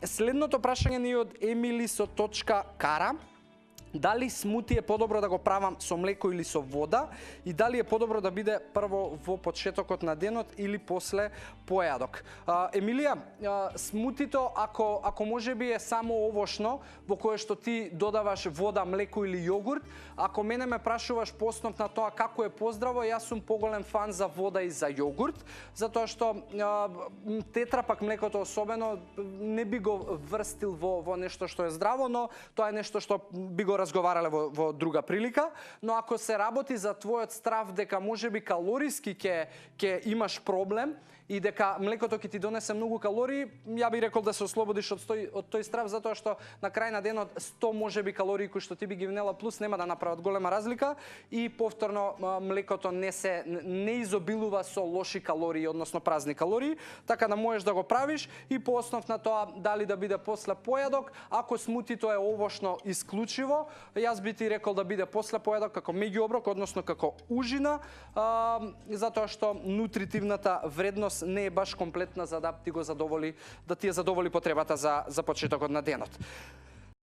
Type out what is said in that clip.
Следното прашање ни е од Емили со точка Кара. Дали смути е подобро да го правам со млеко или со вода и дали е подобро да биде прво во почетокот на денот или после појадок. Емилија, смутито ако можеби е само овошно во кое што ти додаваш вода, млеко или јогурт, ако мене ме прашуваш по основ на тоа како е поздраво, јас сум поголем фан за вода и за јогурт, затоа што тетра пак млекото особено не би го врстил во нешто што е здраво, но тоа е нешто што би го разговарале во друга прилика, но ако се работи за твојот страв дека можеби калориски ќе имаш проблем и дека млекото ќе ти донесе многу калории, ја би рекол да се ослободиш од тој страв, затоа што на крај на денот 100 можеби калории кои што ти би ги внела плюс нема да направат голема разлика и повторно млекото не изобилува со лоши калории, односно празни калории, така да можеш да го правиш и по основ на тоа дали да биде после појадок. Ако смутито е овошно исклучиво, јас би ти рекол да биде после појадок како меѓуоброк, односно како ужина, затоа што нутритивната вредност не е баш комплетна за да ти ја задоволи потребата за почетокот на денот.